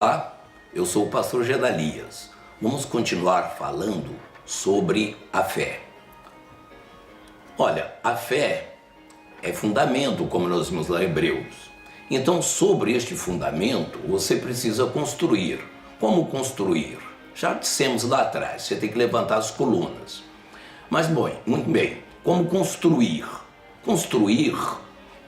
Olá, eu sou o pastor Gedalias. Vamos continuar falando sobre a fé. Olha, a fé é fundamento, como nós vimos lá em Hebreus. Então, sobre este fundamento, você precisa construir. Como construir? Já dissemos lá atrás, você tem que levantar as colunas. Mas, muito bem, como construir? Construir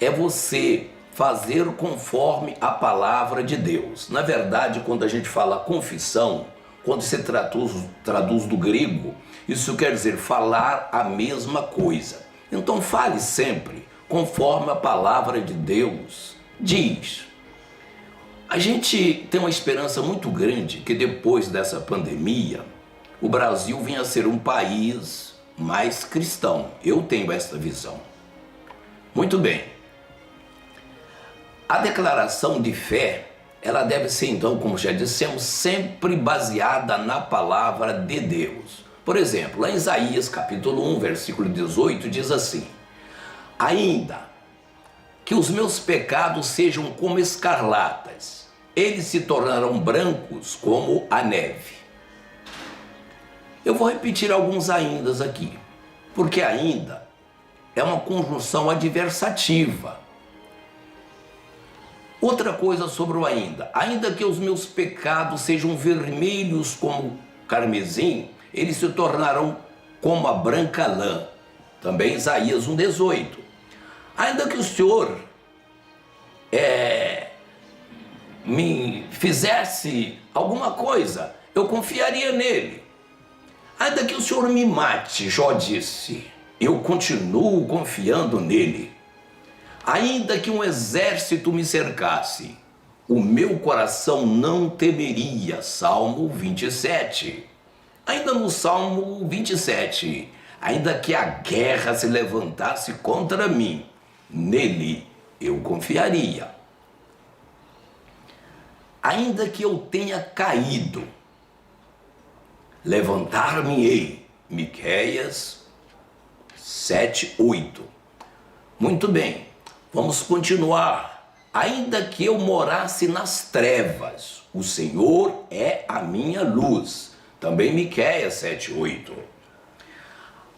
é você fazer conforme a palavra de Deus. Na verdade, quando a gente fala confissão, quando se traduz do grego, isso quer dizer falar a mesma coisa. Então fale sempre conforme a palavra de Deus diz. A gente tem uma esperança muito grande que depois dessa pandemia, o Brasil venha a ser um país mais cristão. Eu tenho essa visão. Muito bem. A declaração de fé, ela deve ser então, como já dissemos, sempre baseada na palavra de Deus. Por exemplo, lá em Isaías capítulo 1, versículo 18, diz assim: ainda que os meus pecados sejam como escarlatas, eles se tornarão brancos como a neve. Eu vou repetir alguns aindas aqui, porque ainda é uma conjunção adversativa. Outra coisa sobre o ainda que os meus pecados sejam vermelhos como carmesim, eles se tornarão como a branca lã. Também Isaías 1,18. Ainda que o Senhor me fizesse alguma coisa, eu confiaria nele. Ainda que o Senhor me mate, Jó disse, eu continuo confiando nele. Ainda que um exército me cercasse, o meu coração não temeria. Salmo 27. Ainda no Salmo 27, ainda que a guerra se levantasse contra mim, nele eu confiaria. Ainda que eu tenha caído, levantar-me-ei. Miqueias 7:8. Muito bem. Vamos continuar. Ainda que eu morasse nas trevas, o Senhor é a minha luz. Também Miqueias 7:8.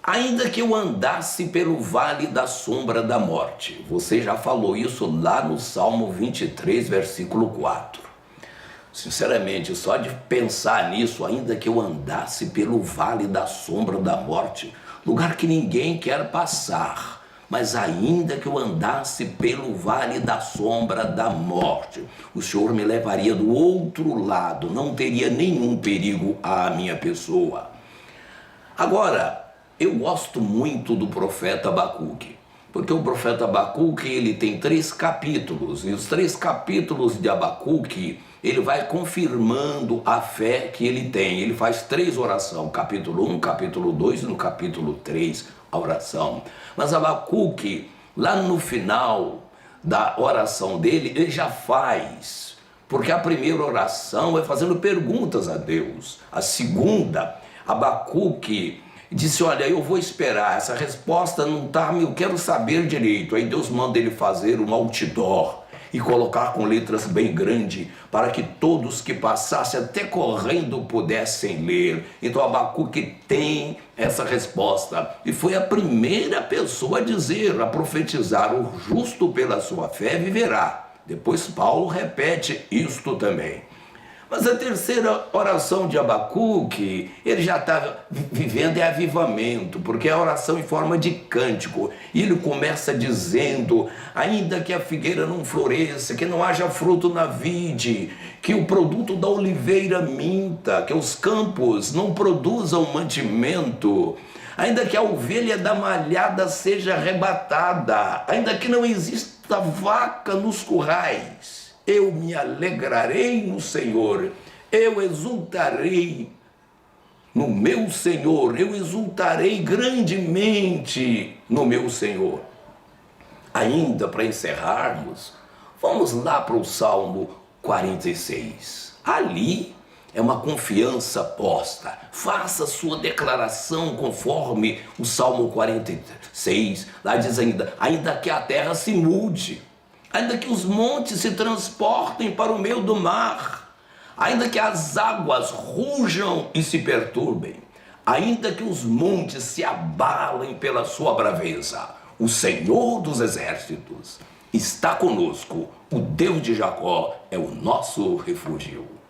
Ainda que eu andasse pelo vale da sombra da morte. Você já falou isso lá no Salmo 23, versículo 4. Sinceramente, só de pensar nisso, ainda que eu andasse pelo vale da sombra da morte, lugar que ninguém quer passar, mas ainda que eu andasse pelo vale da sombra da morte, o Senhor me levaria do outro lado, não teria nenhum perigo à minha pessoa. Agora, eu gosto muito do profeta Abacuque, porque o profeta Abacuque, ele tem 3 capítulos, e os 3 capítulos de Abacuque, ele vai confirmando a fé que ele tem. Ele faz 3 orações, capítulo 1, capítulo 2 e no capítulo 3, a oração. Mas Abacuque, lá no final da oração dele, ele já faz, porque a primeira oração é fazendo perguntas a Deus. A segunda, Abacuque disse, olha, eu vou esperar, essa resposta não está, eu quero saber direito. Aí Deus manda ele fazer um outdoor e colocar com letras bem grandes, para que todos que passassem até correndo pudessem ler. Então Abacuque tem essa resposta, e foi a primeira pessoa a dizer, a profetizar, o justo pela sua fé viverá. Depois Paulo repete isto também. Mas a terceira oração de Abacuque, ele já está vivendo em avivamento, porque é a oração em forma de cântico. E ele começa dizendo, ainda que a figueira não floresça, que não haja fruto na vide, que o produto da oliveira minta, que os campos não produzam mantimento, ainda que a ovelha da malhada seja arrebatada, ainda que não exista vaca nos currais, eu me alegrarei no Senhor, eu exultarei no meu Senhor, eu exultarei grandemente no meu Senhor. Ainda para encerrarmos, vamos lá para o Salmo 46. Ali é uma confiança posta. Faça sua declaração conforme o Salmo 46. Lá diz ainda que a terra se mude, ainda que os montes se transportem para o meio do mar, Ainda que as águas rujam e se perturbem, ainda que os montes se abalem pela sua braveza, o Senhor dos exércitos está conosco, o Deus de Jacó é o nosso refúgio.